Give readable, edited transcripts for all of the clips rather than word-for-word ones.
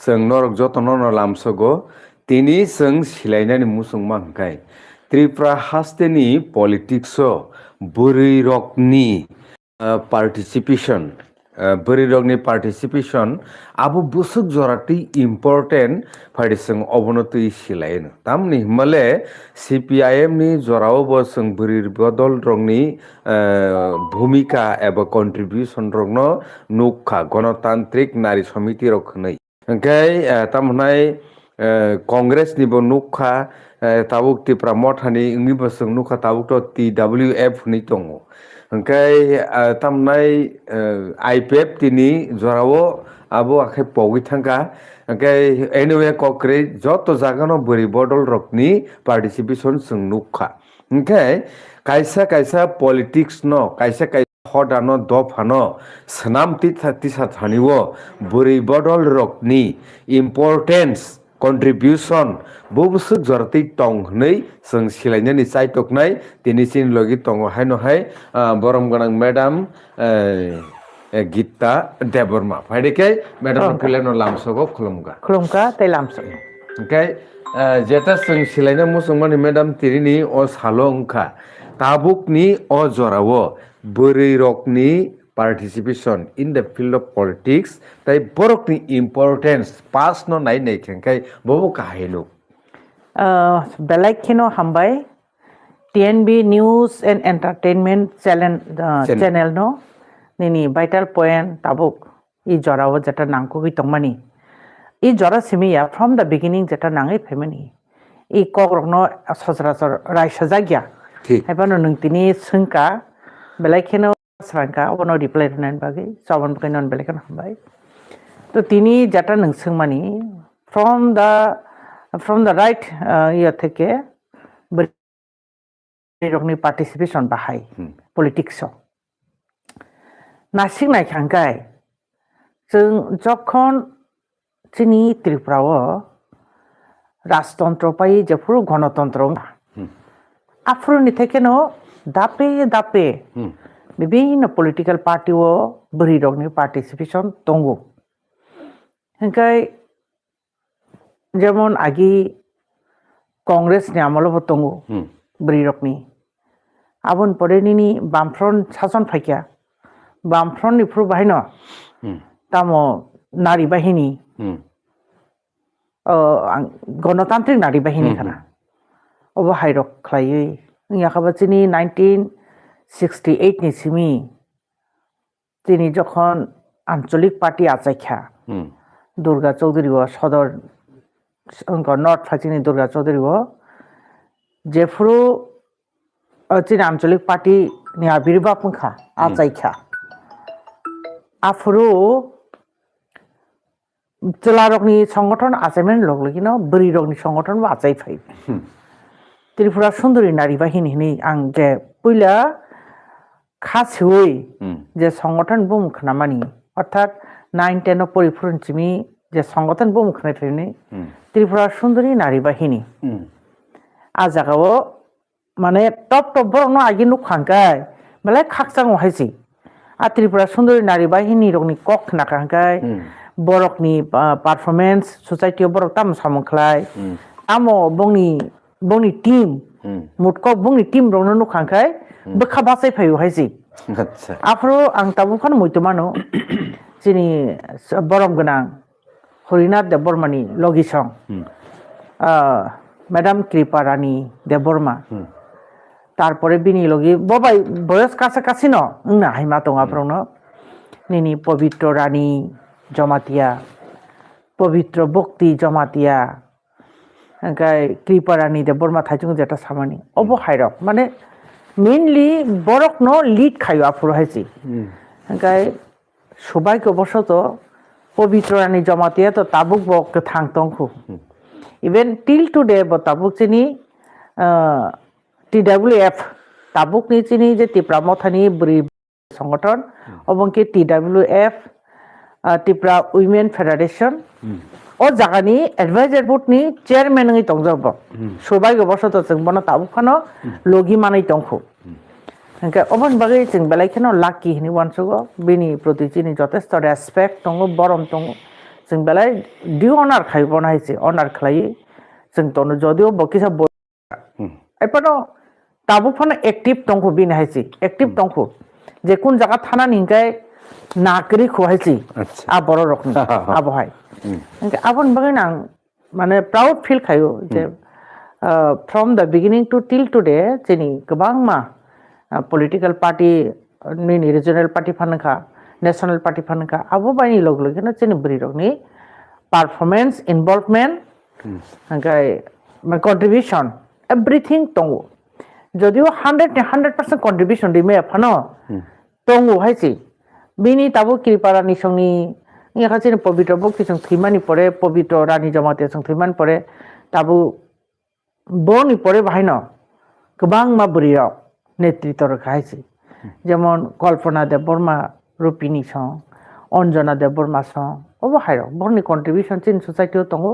जों नरक जतन लामसगो तिनी जों सिलायनानै मुसुंमा हंखाय त्रिपुरा हास्टेनि पलिटिक्स बोरै रकनि पार्टिसिपेशन बोरै रकनि पार्टिसिपेशन आबो बुसुक जराती इम्पोर्टेंट फाइदे जों अवनति सिलायनो तामनि हिमाले CPIM नि जराव जों बोरै बदल रकनि भूमिका एबा कन्ट्रिब्यूशन रकनो नुखा गणतांत्रिक नारी समिति रखनै ओंखाय तामहनाय कांग्रेस निबो नुखा ताबुक त्रिपुरा मथानि इंनिबो जों नुखा ताबुक तो TWF नि दङ ओंखाय तामनाय IPF तिनि जराव आबो आखे पगै थांगा ओंखाय एनुवे कक्रे जत जागानो बोरै बदल रकनि पार्टिसिपेशन जों नुखा ओंखाय कायसा कायसा पलिटिक्स न कायसा कायसा हदानो दफानो सनाम तिसा थानिवो बोरै बदल रकनि इम्पोर्टेंस कन्ट्रिब्यूशन बुबुसुक जरती टंग नै जों सिलायनानै चाइटकनाय दिनैसिम लगी टंग हाय बरम गोनां मैडम गीता देबबर्मा फायदेके मैडम फिलेनो लामसगो खुलुमगा तै लामसग ओंखाय जेता जों सिलायना मुसुंमानि मैडम तिरिनि अ सालो ओंखा ताबुकनि अ जरावो बोरै रकनि participation in the field of politics tai borok ni importance pas no nai nei thengkai bobo kahilo belai khino hambai TNB News and Entertainment channel no nini vital point tabuk I jorawo jeta nangko gi tongmani I jora simiya from the beginning jeta nangai family I kogrok no sosrasor rai sajagya haibano nungtini sungka belai khino Srangka ono reply nan bagi sawan bukan non belekan hambai to tini jata nungsung mani from the right year theke berokni participation bahai politics nasik nai khangkai जों जखन चिनी त्रिपुराओ राजतंत्र pai jefuru गणतंत्र afruni theke no dape বিভিন্ন political party o beri rokni participation tongo hengkai jemon agi congress ni amalo bo tongo beri rokni abon pore nini bamfront sason phaikya bamfront ni fru bahino tamo nari bahini গণতান্ত্রিক নারী বাহিনী খানা obo hairok khlaiui yakaba chini 1968 ni simi তিনি যখন আঞ্চলিক party আচাইখা Durga Chowdhury সদর north ফাচিনি Durga Chowdhury যেফুরু চিনি আঞ্চলিক পার্টি নি আবির্ভাব মুখা আচাইখা আফুরু চলা রকনি সংগঠন আচাইমেন লগলগিনো বরি রকনি সংগঠন আচাই ফাই ত্রিপুরা সুন্দরী নারী বাহিনী হিনি আং যে পইলা খাসই যে সংগঠন বুমুখনা মানি অর্থাৎ 9-10 পরিপূরণ চিমি যে সংগঠন বুমুখনা ফেনি ত্রিপুরা সুন্দরী নারী বাহিনী আজাগাও মানে টপ বরং আগে নুখাঙ্কাই মানে খাকচাং হাইছি আর ত্রিপুরা সুন্দরী নারী বাহিনী রকনি কক নাকাঙ্কাই বরকনি পারফরমেন্স সোসাইটি বরক তাম সামংখলাই আমো বংনি টিম মুটকক বংনি টিম রংনো নুখাঙ্কাই বখা বাসাই ফাইও হাইছি afro ang tabukan muitumano sini borom genang Horinath Debormani logisong Madam Kriparani Deborma তারপরে বিনি লগি ববাই বয়স কাছাকাছি ন না হাইমা টঙা প্রণ নিনি পবিত্র রানী জমাতিয়া পবিত্র ভক্তি জমাতিয়া কৃপারানী দেববর্মা থাইচুং যেটা সামানি অব হাইরক মানে মেইনলি বরক ন লিড খাইও আফুর হাইছি সবাইকে অবশ্য পবিত্র রানী জমাতিয়া তো তাবুক বক থাংতংখু ইভেন টিল টুডে ব তাবুক চিনি TWF tabuk ni chini je Tripura mothani bri সংগঠন এবং কি TWF Tripura Women Federation ও জাগানি অ্যাডভাইজার বোর্ড নি চেয়ারম্যান ngi tongjab সবাই অবশ্য जोंबनो tabukhano logi manai tongkhu hengka obon bagai जों belaikhano lucky hini wansugo bini proti chini jotesto respect tongo borom tongo जों बेलाय डिउ अनार खायो बनायसे अनार खालायो जों तनो जदियो बकिसा एपानो ताबु फन एक्टिव दंखो बिन हायसे एक्टिव दंखो जे कुन जागा थाना निंकाय नाकरी खोहायसे আচ্ছা आ बर रखनि आबहाय आबन बगै नां माने प्राउड फिल खायो जे from the beginning to till today जेनि गोबां मा पलिटिकल पार्टी नि रिजनल पार्टी फानखा नेशनल पार्टी फानखा आबो बायनि लग लगेनो जेनि बरि रखनि परफॉर्मेंस इनवॉल्वमेंट ओंखाय कंट्रीब्यूशन एवरीथिंग दङ जदियो 100% कंट्रीब्यूशन दिमे फानो दङ हायसि बिनि ताबो कृपारानि संनि याखासे पवित्र बक्ति जों थैमानि परे पवित्र रानी जमाते जों थैमानि परे ताबो बनि परे बाहायनो गोबां मा बरियाव नेतृत्व रखायसि जेमन कल्पना देव बर्मा रुपिनी सं अंजना देव बर्मा सं अबो हायरो बरनि कंट्रीब्यूशन चिन सोसाइटी दङ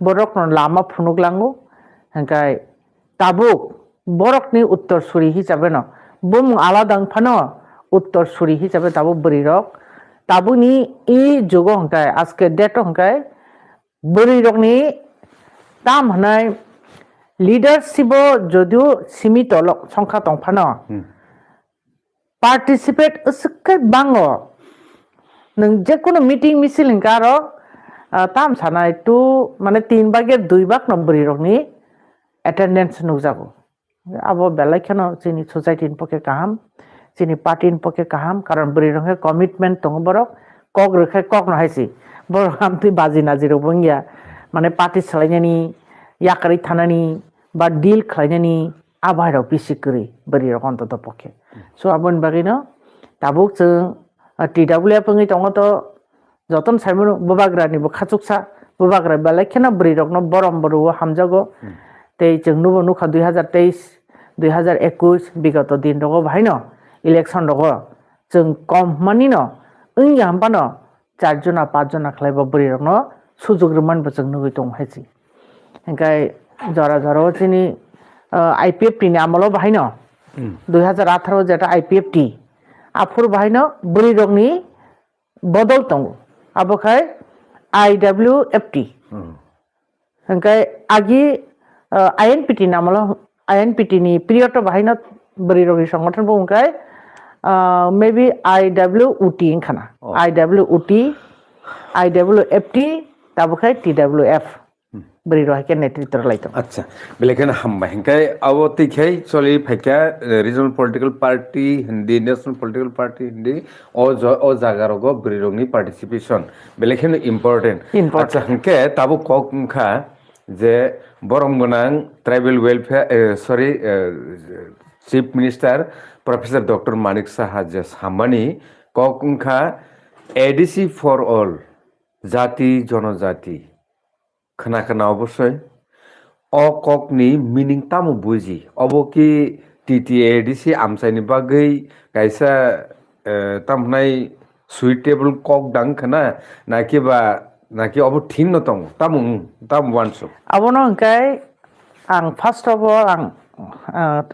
बरक लामा फुनुगलांगो हंकाय ताबो बरकनि उत्तरसुरी हिसाबै न बुम आलादा फानो उत्तरसुरी हिसाबै ताबो बरिरक ताबुनि इ जुगो हंकाय आजके डेट हंकाय बरिरकनि ताम हनाय लीडरशिप जदियो सीमित संख्या दंफानो पार्टिसिपेट उसके बांगो नों जेकुनो मीटिंग मिसिल हिंकारो ताम सानाय टू माने 3 भागे 2 भाग नंबरी रखनि अटेंडेंस नुजागो आबो बेलायखनो जोंनि सोसाइटीनि पके काहाम जोंनि पार्टीनि पके काहाम कारण बरि रखे कमिटमेंट दङ बरक कक रखे कक न हायसि बर हामति बाजि नाजिरो बंगिया माने पार्टी सलायनायनि याकरै थानानि बा डील खालायनायनि आबाराव बिसिकरि बरि रक अन्तत पके सो आबन बागैनो ताबुक जों टीडब्ल्यूएफ पंगै दङ त जतन साइमन बबाग्रानि बखाचुकसा बबाग्रा बेलायखनो बरि रकनो बरम बरु हामजागो ते जों नुबो नुखा 2023 2021 बिगत दिन दङ भाइनो इलेक्शन दङ जों कम मानि न ओइ हामबानो 4 जना 5 जना खलायबो बरि रकनो सुजुग रमान बजों नुगै दं हायसि ओंखाय जरा जरा चिनि आईपीएफटी नि आमलो भाइनो 2018 जेटा आईपीएफटी आफुर भाइनो बरि रकनि बदल दङ आबोखाय आईडब्ल्यूएफटी ओंखाय आगि आईएनपीटी नामलो आईएनपीटी नि पीरियड बाहायनो बरि रकनि संगठन बुंखाय मे बी आईडब्ल्यूटी खाना आईडब्ल्यूटी आईडब्ल्यूएफटी ताबोखाय टीडब्ल्यूएफ बरि रके नेतृत्व लायतो अच्छा बेलेखाने हामबाय हिंखाय आवो तिखाय चलि फाइका रिजनल पॉलिटिकल पार्टी हिंदी नेशनल पॉलिटिकल पार्टी हिंदी ओ जागारगो बरि रकनि पार्टिसिपेशन बेलेखाने इम्पोर्टेंट अच्छा हिंखे ताबो कखा जे बरम गोनां tribal welfare chief minister professor doctor Manik Saha जे सामानि कखा एडीसी फॉर ऑल जाति जनजाति खोना अवश्य अ ककनि मिनिं तामु बुजि अबो कि टीटीएडीसी आमसाइनि बागै गायसा तामनाय सुइटेबल कक दां खोना नाकि अबो थिन न दं तामु वानसो अबनो हंकाय आं फर्स्ट ऑफ ऑल आं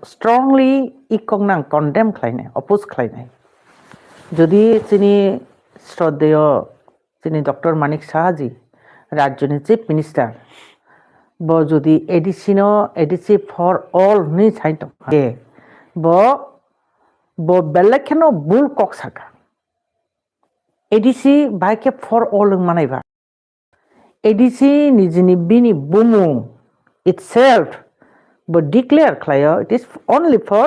स्ट्रांगली इकंनां कंडेम खालायनाय अपोज खालायनाय जुदि जोंनि श्रद्धेय जोंनि डॉक्टर मानिक साहा जी राज्यनि चीफ मिनिस्टार ब जुदि एडीसी फॉर ऑल नि साइट दे ब बेलेखनो बुल कक साका एडीसी बाइके फॉर ऑल मानायबा एडीसी निजिनि बिनि बुमु itself but declare clear it is only for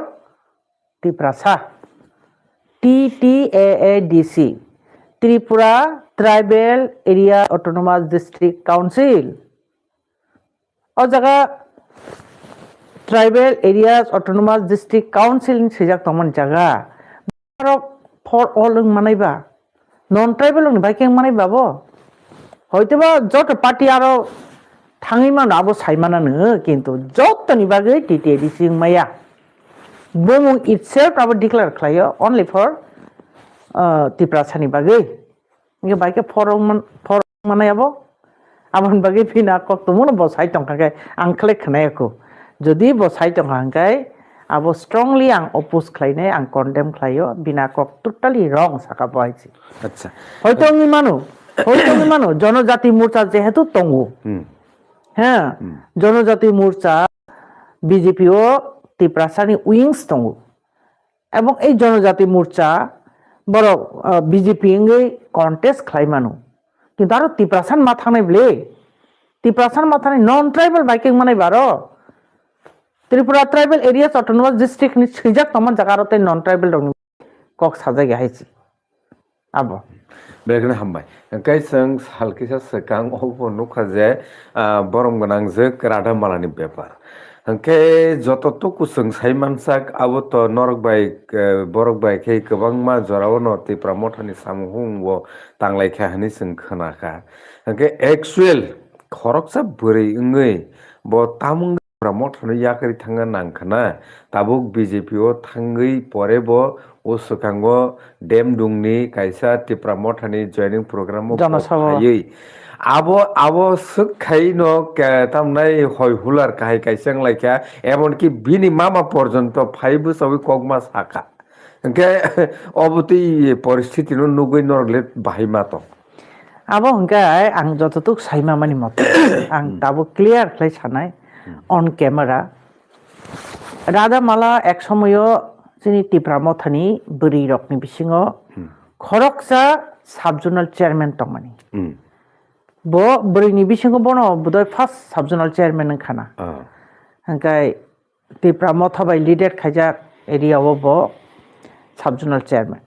Tripura TTAADC Tripura Tribal Area Autonomous District Council और जगह Tribal Areas Autonomous District Council सिजाक तमन जगह for all मानायबा non tribal नि बाइकिं मानायबा बो हयतोबा जत पार्टी आरो थाङैमान आबो साइमानानो किन्तु जतनि बागै टीटीएडीसी माया बुमु इटसेल्फ आबो डिक्लेयार खालायो ओनलि फॉर त्रिपुरासानि बागै इगे बाइके फर मानायाबो आबन बागै फिना कक्तमुनो बसाइ तंखाय आं खले खनायको जदि बसाइ तंखाय आबो स्ट्रांगली आं अपोज खालायनाय आं कन्डेम खालायो बिना कक टोटली रंग साका बायसि अच्छा हयतो आंनि मानु হয়তো মানুষ জনজাতি মোর্চা যেহেতু তঙ্গু হ্যাঁ জনজাতি মোর্চা বিজেপিও ত্রিপ্রাসানি উইংস তঙ্গু এবং এই জনজাতি মোর্চা বড় বিজেপি কন্টেস্ট খাইমানো কিন্তু আরো ত্রিপ্রাসান মাথা নাই বলে ত্রিপ্রাসান মাথা নাই নন ট্রাইবাল বাইকিং মানে বারো Tripura tribal areas autonomous district ni sijak taman jagarate non tribal dong kok saja gahaisi abo बेखौनो हामबाय ओंखाय जों सालखिसा सिगां अबो नुखा जे बरम गोनां जों रादामालानि बेपार ओंखाय जतटुकु जों साइमानसाक आबोथ बरक बायखै गोबां मा जराव न तिप्रा मथानि सामुहुंबो तांलायखा हानि जों खोनाखा ओंखाय एक्चुअल खरकसा बोरै ओङै ब तामुं मथानो याखै थाङा नांखाना ताबुक बिजेपिओ थाङै परेबो o sukango dem dungni kaisa tipra mothani joining program phayei abo sukkai no tamnai hoi hular kai kaisang laikya emon ki bini mama porjonto phaibu sabi kogma saka ke oboti poristiti no nugui norle bahima to abo hingkai ang jototuk saima mani mot ang tabo clear khlai sanai on camera রাধামালা এক সময়ও जोंनि टिप्रा मथानि बोरै रकनि बिसिङाव खरकसा साबजोनाल chairman दंमानि बो बोरैनि बिसिङाव बनो बुदय first साबजोनाल chairman ओंखाना ओंखाय Tipra मथा bye लिडेट खायजा एरियाव बो साबजोनाल chairman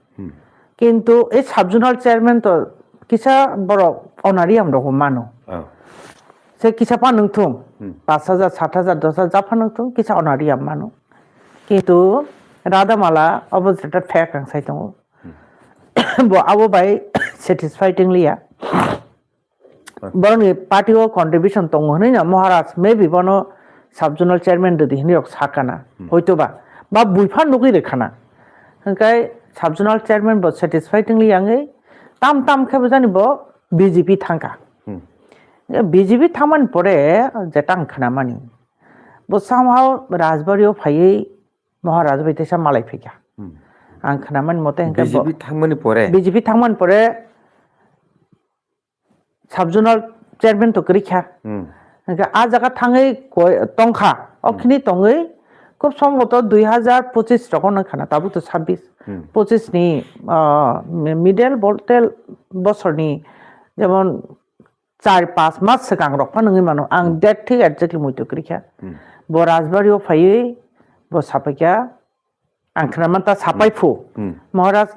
কিন্তু এই সাবজোনাল চেয়ারম্যান তো কিসা বড় অনারিয়াম দङ मानो সে কিসা পানংথুম 5000 7000 10000 জাফানংথুম কিসা অনারিয়াম मानो কিন্তু রাধামালা অপোজিট ফেক রাংসাই দङ ব আবো বাই স্যাটিসফাইডিংলিয়া বরং পার্টিও কন্ট্রিবিউশন দङ হনैना মহারাজ মেবি বনো সাবজোনাল চেয়ারম্যান দদি হিনিয়ক সাকানা হয়তোবা বা বুইফান নুগै रेखाना ओंखाय साबजोनाल चेयारमैन ब सैटिस्फाइडिंगली आङै ताम ताम खेबो जानिबो बीजेपी थांका बीजेपी थामान परे जेटा आंखना मानि ब सामहाव राजबारियाव फायै महाराज बैतेसा मालाय फैगा आंखना मानि मते बीजेपी थांमान परे साबजोनाल चेयारमैन तो करिखा ओंखाय आ जागा थाङै तंखा अखिनि तङै খুব সম্ভবত 2025 তখন খানা তাবু তো 26 নি মিডল বলতেল বছরনি যেমন 4-5 মাস সিগাং রকফা নङै मानो आं डेट ঠিক एक्जेक्टली মইতো করিখা ब राजबारियाव फायै ब सापाइया आं खोनामानता सापाइफु महाराज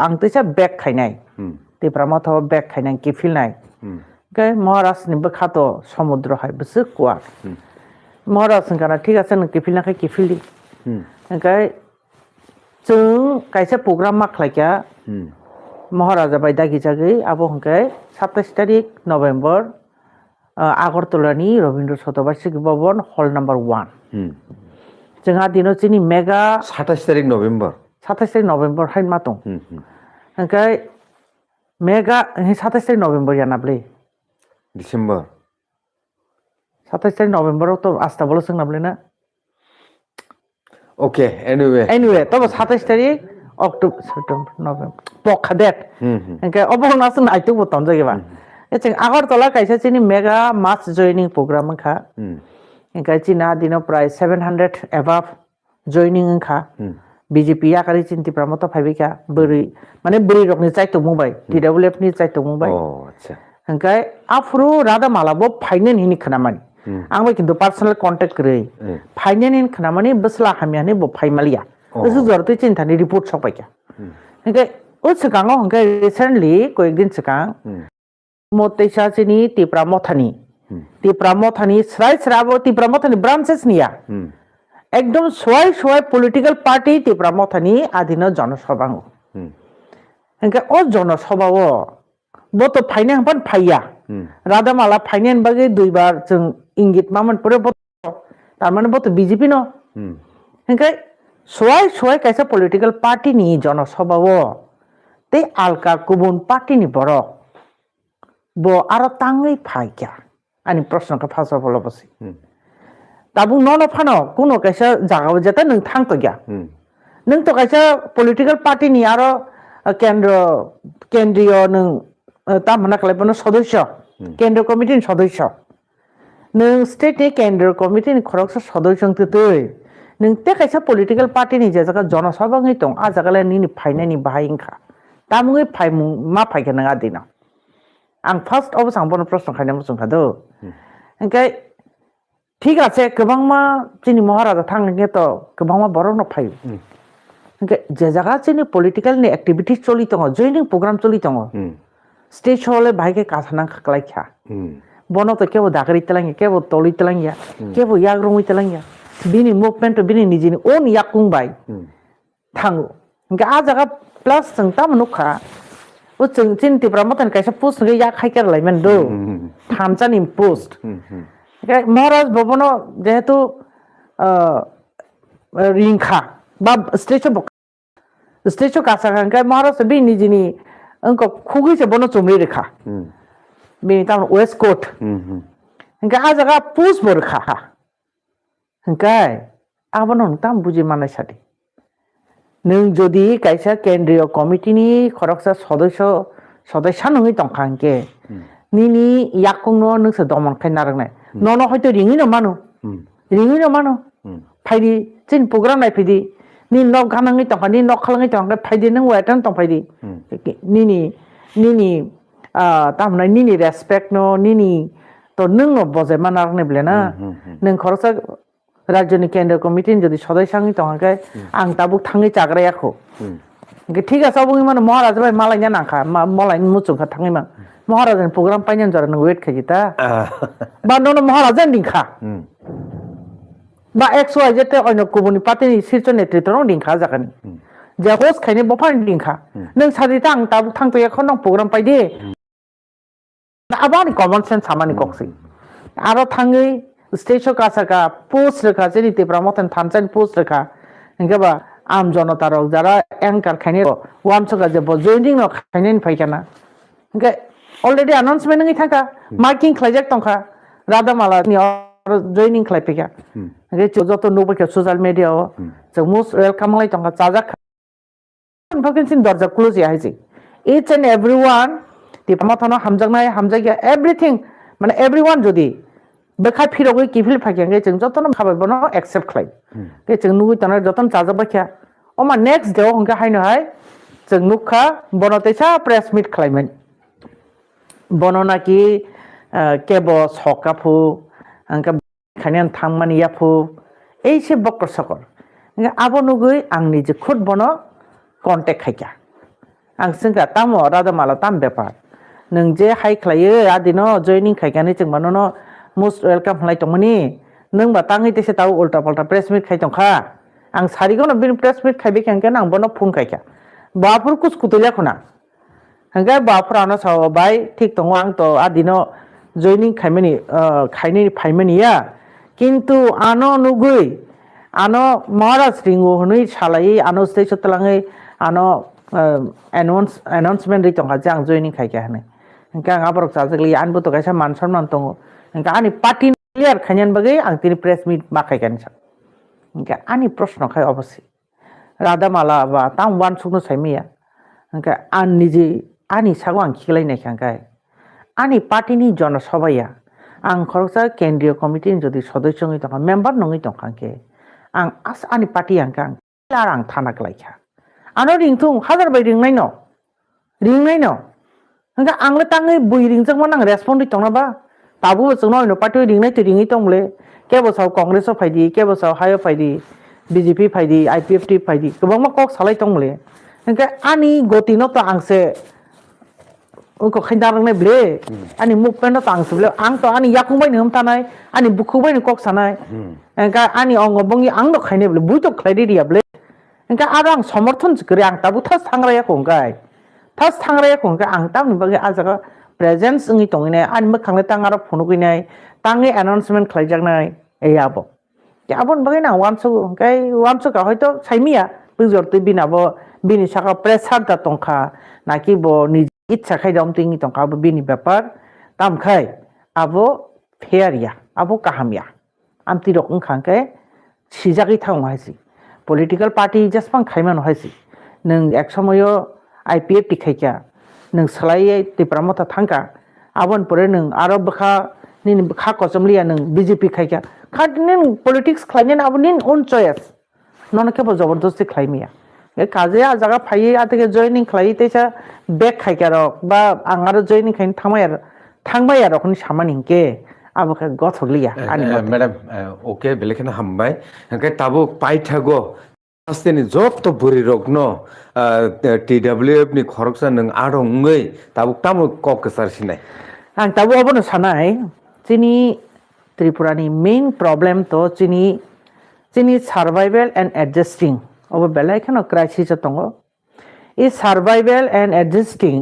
आं तैसा बेग खायनाय तेप्रा माथाव बेग खायनाय किफिलनाय गे महाराज नि बखातो समुद्र हाय बसो कुवा महाराज संकाना ठीक आसे नों किफिलनाखै किफिलदि ओंखाय जों कायसे प्रग्राम माख्लायखा महाराजा बाय दागिजागै आबो हंखाय 27 तारिख नभेम्बर आगरतलानि रवीन्द्र शतबार्षिकी भवन हल नम्बर 1 जोंहा दिनो जोंनि मेगा 27 तारिख नभेम्बर हाय मा दं ओंखाय मेगा 27 तारिख नभेम्बर यानाब्ले डिसेम्बर 27 तारिख नभेम्बर तो आस्था बोलो सोंनाब्ले ना ओके एनीवे तब 27 तारिख अक्टोबर सेप्टेम्बर नभेम्बर पक्का डेट ओंखाय अबरनासन आइतो बतन जायबा जों आगरतला कायसे जोंनि मेगा मास जॉइनिंग प्रोग्राम ओंखा ओंखाय जोंना दिनो प्राय 700 एबाव जॉइनिं ओंखा बीजेपी आकारि चिन्तिफ्रा मत फाइबिका बोरै माने बोरै रकनि चाइतो मुंबाय टीडब्ल्यूएफ नि चाइतो मुंबाय अच्छा ओंखाय आफुरु राधामालाबो फाइनेन हिनि खोनामानि आंबो किन्तु पर्सनल कन्टेक्ट करै फाइनेन हिनि खोनामानि बसला हामियानि ब फाइमालिया ओसु जरते चिन्तानि रिपोर्ट सपाइका ओंखाय ओ सिगाङाव ओंखाय रिसेन्टलि कयेक दिन सिगां मतेसा जोंनि तिप्रा मथानि स्राय स्राबो तिप्रा मथानि ब्रान्चेस निया एकदम सवाय पलिटिकल पार्टी तिप्रा मथानि आदिनो जनसभा ओंखाय ओ जनसभाव बत फाइने हांपान फाइया राधामाला फाइनेन बागै दुइबार जों इंगित मामोन परे बत तारमाने बत बीजेपी न ओंखाय सवाय कायसे पलिटिकल पार्टी नि जनसभाव ते आलका गुबुन पार्टी नि बरक ब आरो ताङै फाइया आनि प्रश्नखौ फासाव बलबसि ताबु न फानो कुनो कायसे जागाव जेता नों थांतो गया नों तो कायसे पलिटिकल पार्टी नि आरो केन्द्रीय नों তামনা খালাইবনো সদস্য কেন্দ্রীয় কমিটির সদস্য নों स्टेटनि केन्द्रीय कमिटिनि खरगसा सदस्य तै नों ते खायसा पलिटिकल पार्टीनि जे जागा जनसभाङै दं आ जागालाय निनि फायनायनि बाहायखा तामुङै फायमुं मा फायखा नों आदिना आं फार्स्ट अबस आं बनो प्रश्न खायना मुसुंखादो ओंखाय ठीक আছে गोबां मा जोंनि महाराजा थांनाय तो गोबां मा बरनो फायो ओंखाय जे जागा जोंनि पलिटिकलनि एक्टिभिटिस चलि दङ जयनिं प्रग्राम चलि दङ स्टेज हले बाहायके कासानां खालायखा bono to kebo dakari telangia kebo toli telangia kebo yagrong telangia bini movement bini nijini on yakung bai tangu nga a jaga plus seng tam nukha o cheng chin ti pramatan kaisa post nge yak khai ker laimen do thamchan im post nga maharaj bobono jehetu ringkha ba stage kasa nga maharaj bini nijini angko khugi se bono chumri rekha bini tam west coast hingga a jaga pus borkha hingkai abono tam buji manai sadi nung jodi kaisa kendriyo committee ni khoroksa সদস্য nungi tongkhangke nini yakung no nungsa domon khai narangnai nono hoyto ringi no mano phaidi chin program nai phidi ni nok ganangi tongkha ni nok khalangi tongkha phaidi nung wetan tongphaidi nini tamna nini respect no nini to nung no boje manar ne blena nung khorsa rajyoni kendriyo committee jodi সদস্যঙ্গি tongkha ang tabuk thangi chagra yakho ge ঠিক আছে অবঙ্গি মানে মহারাজ ভাই মালাই না নাখা মালাই মুচুখা থাঙ্গি মা মহারাজের programme পাইনান জরা নং wait খাইতা বা নন মহারাজের দিনখা বা এক্স ওয়াই জেতে অন্য কুবনি পার্টিনি শীর্ষ নেতৃত্ব নং দিনখা জাকানি যে হোস্ট খাইনি বফানি দিনখা নং সাদিতা আং তাবুক থাংতো এখন নং প্রোগ্রাম পাইদে আবানি কমন সেন্স সামানি কক্সি আরো থাঙ্গি স্টেশন কাছাকা পোস্ট রেখা যেতে প্রামতন থানচান পোস্ট রেখা হেঙ্গাবা আম জনতারক যারা অ্যাঙ্কার খাইনে ওয়ামসকা যে জয়নিং ন খাইনেন ফাইখানা হেঙ্গাই অলরেডি অ্যানাউন্সমেন্ট নङै থাকা মার্কিং খাইজাক তংখা রাদামালা नि জয়নিং খাইফেকা হেঙ্গাই যত নুবকে সোশ্যাল মিডিয়া जों मोस्ट वेलकाम লাই তংখা চাজাক ফাকিনसिन দরজা ক্লোজ ইয়াইছি ইচ এন্ড एवरीवन তি পামাথন হামজাগিয়া এভরিথিং মানে एवरीवन যদি বেখাই ফিরগৈ কিফিল ফাকিয়াঙ্গে जों যতন খাবাইবনো एक्सेप्ट খাই কে जों নুই তানার যতন চাজাবাখিয়া ওমা নেক্সট ডে হংকে হাইনো হাই जों নুখা বনতেসা প্রেস মিট খাইমেন বনো নাকি কেব সকাফু আংকা খানিয়ান থাংমানিয়াফু এই সে বক্র সকর আবো নুগৈ আংনি যে খুদ বনো কন্টেক্ট খাইকা आं जोंगा तामो रादामाला ताम बेपार नों जे हाइ खालायो आदिनो जयनिं खायगानि जों मानो मोस्ट वेलकाम खालाय तंमोनि नों बा ताङै देसे ताव उल्टा पाल्टा प्रेस मिट खाय तंखा आं सारिगोनो बिन प्रेस मिट खायबे खांके आं बनो फुं खायका बाफोर कुछ कुतैला खुना हंगा बाफोरानो साव बाय ठीक दङ आं तो आदिनो जयनिं खायमानि खायनि फायमानिया किन्तु आनो नुगै आनो महाराज रिंगो हनै सालायै आनो स्टेज तलाङै आनो announcement ri tongka jang joining खायका हनै हंगा आं आबरक जाजगलि आनबो तो कायसा मान सन्मान दङ हंगा आनि पार्टी क्लियर खायनान बगै आं तिनि प्रेस मिट मा खायकानि सा हंगा आनि प्रश्न खाय अबसि रादामाला बा ताम वान सुनो साइमिया हंगा आन निजे आनि सागो आं खिलायनाय खांगाय आनि पार्टीनि जनसभाया आं खरसा केन्द्रीय कमिटिनि जदि सदस्यङै तंका मेम्बार नङै तंखांके आं आस आनि पार्टी आंका क्लियार आं थानागलायखा आनो रिंथुं हाजार बाय रिंनाय न हंगा आंले ताङै बुइ रिंजोंमोन आं रेसपन्ड तंनाबा ताबु जोंनो नो पार्टी रिंनाय तो रिङै तंले केबसाव कांग्रेस फायदि केबसाव हायो फायदि बीजेपी फायदि आईपीएफटी फायदि गोबां मा कक सालाय तंले हंगा आनि गतिनो तो आंसे उनको खैदारंनाय ब्ले आनि मुभमेन्ट तो आंसुब्ले आं तो आनि याकुंबाय नोम थानाय आनि बुखुबाय न कक सानाय हंगा आनि अंग बंगि आं न खायने ब्ले बुइ तो खायदि रिया ब्ले हंगा आरो आं समर्थन करे आं ताबु थास थांग्राया खंगाय आं ताम बगे आजागा प्रेजेन्स ओङै तंगिनाय आनि मखांले तां आरो फनो गइनाय तांनि अनाउन्समेन्ट खालायजागनाय ए आबो आबन बगे ना वामसो का हयतो साइमिया बुजरते बिनाबो बिनि साका प्रेसार दा तंखा नाकि बो नि इच्छा खायदाम तिंनि तंखा बो बिनि ब्यापार तामखाय आबो फेयारिया आबो काहामिया आमति रकम खांके सिजागै थां हायसि पलिटिकल पार्टी जसपां खायमान हायसि नों एक समयो IPF टिखायका nung salai Tripura mota thangka abon pore nung aro bkha nin bkha kosomliya nung BJP khaika khat nin politics khlainen abon nin own choice non ke bo jabardosti khlaimiya e kaje a jaga phai a থেকে joining khlai teisa back khaika rok ba angaro joining khain thangbai ar khoni saman hinke abokhe gothogliya ani madam okay বেলেখানে হামবাই হাঙ্কাই তাবো পাই থাগো আস্তেনি যত বুড়ি রোগ ন TWF ni খরকসা নং আড়ংই তাবো তামো ককসার সিনাই ang tabo abono sanai chini Tripura ni main problem to chini survival and adjusting obo belai khano crisis tongo is survival and adjusting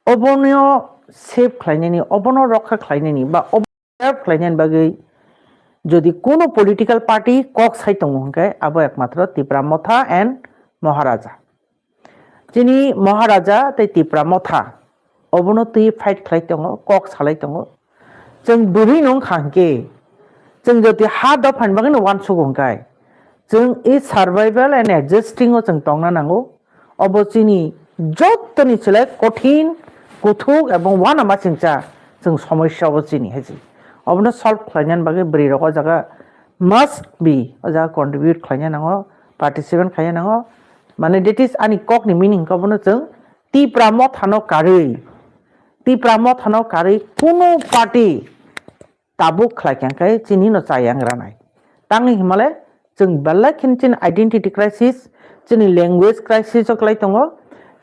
obonio save khlainani obono rokha khlainani ba observe khlainan bagai যদি কোনো political party cock সাই তঙ্গে আবো একমাত্র ত্রিপুরা মথা and মহারাজা যিনি মহারাজা তাই ত্রিপুরা মথা অবনতি fight খাই দङ cock সালাই दङ जों बुरि नं खांके जों যদি हा द फानबागन वान सुगंगाय जों इ सार्भाइवल एंड एडजस्टिंग जों तंगना नांगौ अबचिनि जतनि चले कठिन कुथुक एवं वान आमासिंचा जों समस्या अबचिनि हेजि अबनो सल्व खालायनान बागे ब्रि रक जागा मस्ट बी जा कन्ट्रिबिउट खालायना नांगौ पार्टिसिपेट खालायना नांगौ माने दैट इज आनि कक नि मीनिंग कबनो जों ত্রিপুরা মথাनो कारै कुनु पार्टी ताबुक खालायखांखाय चिनि न चायांग रानाय तांनि हिमालय जों बेला खिनचिन आइडेंटिटी क्राइसिस चिनि लैंग्वेज क्राइसिस अक्लाय दङ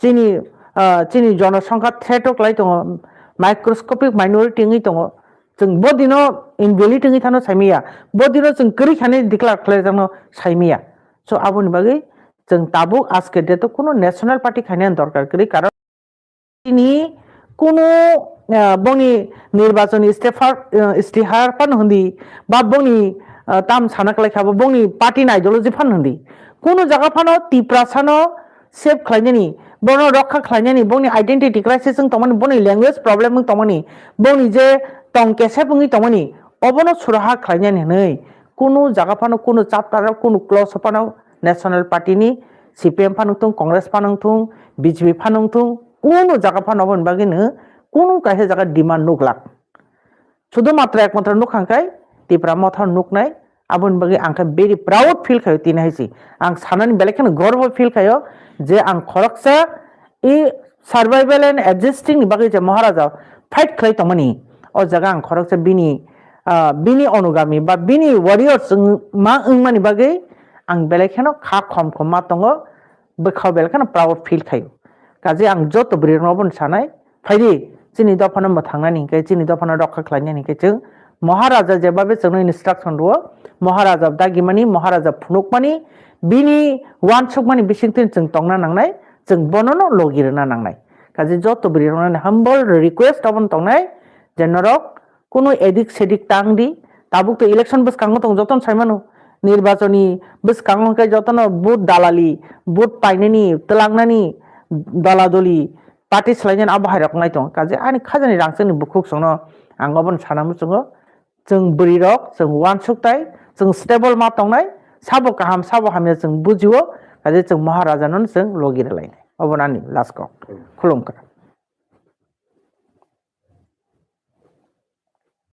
चिनि जनसंख्या थ्रेट अक्लाय दङ माइक्रोस्कोपिक माइनरिटी ngi दङ जों बदिनो इनभैलिड ngi थानो साइमिया बदिनो जों करि खाने डिक्लेयार खालाय जनो साइमिया सो आबुनि बागै जों ताबुक आजके डेट कोनो नेशनल पार्टी खाने दरकार करि कारण चिनि কোনো বনি নির্বাচনী ইস্তিহার ফান হন্দি বা বনি তাম সানাকলাই খাবো বনি পার্টি আইডিওলজি ফান হন্দি কোনো জায়গা ফানো ত্রিপুরা সানো সেভ খাইনানি বনো রক্ষা খাইনানি বনি আইডেন্টিটি ক্রাইসিস তমানি বনি ল্যাঙ্গুয়েজ প্রবলেম তমানি বনি যে টংকেসে বুঙি তমানি অবনো সুরাহা খাইনানি नै কোনো জায়গা ফানো কোনো চাপ্টার কোনো ক্লজ ফানো ন্যাশনাল পার্টিনি CPM ফানংথুং কংগ্রেস ফানংথুং BJP ফানংথুং কোনো জায়গা ফানবন বাগিনো কোনো কাহে জায়গা ডিমান্ড নুকলাক শুধুমাত্র একমাত্র নুখাंखाय ত্রিপুরা মথা নুকনাय আবন বাগি आंखा भेरि प्राउड फील खायो तिनाहायसि आं सानानि बेलेखानो गर्व फील खायो जे आं खरकसा इ सार्वाइवल एंड एडजस्टिंग नि बागै जे महाराजा फाइट खालाय तमनि अ जागा आं खरकसा बिनि अनुगामी बा बिनि वारियर्स मा मानि बागै आं बेलेखानो खा खम मा दङ बखाव बेलेखानो प्राउड फील खायो काजे आं जत ब्रिरनबन सानाय फाइदि चिनि दफानो थांनानि के चिनि दफानो रखा खालायनानि के जों महाराजा जेबाबे जोंनो इन्स्ट्रक्शन दो महाराजा दागिमानि महाराजा फुनुकमानि बिनि वानसुकमानि बिसिंथिन जों तंना नांनाय जों बननो लगिरना नांनाय काजे जत ब्रिरननि हम्बल रिक्वेस्ट अबन तंनाय जेनरक कोनो एदिक सेदिक टांगदि ताबुक तो इलेक्शन बस कांगो तंग जतन साइमानो निर्वाचनी बस कांगो के जतन बुट दालाली बुट पाइनेनि तलांगनानि दलादली पार्टी सलायनाय आबहाय रखनाय दं काजे आनि खाजानि रांसनि बुखुक संनो आं अबन सानामु जों ब्रिरक जों वानसुकताय जों स्टेबल मा तंनाय साबो गाहाम साबो हामे जों बुजियो काजे जों महाराजानो जों लगिरलायनाय अबनानि लास्टखौ खुलुमकर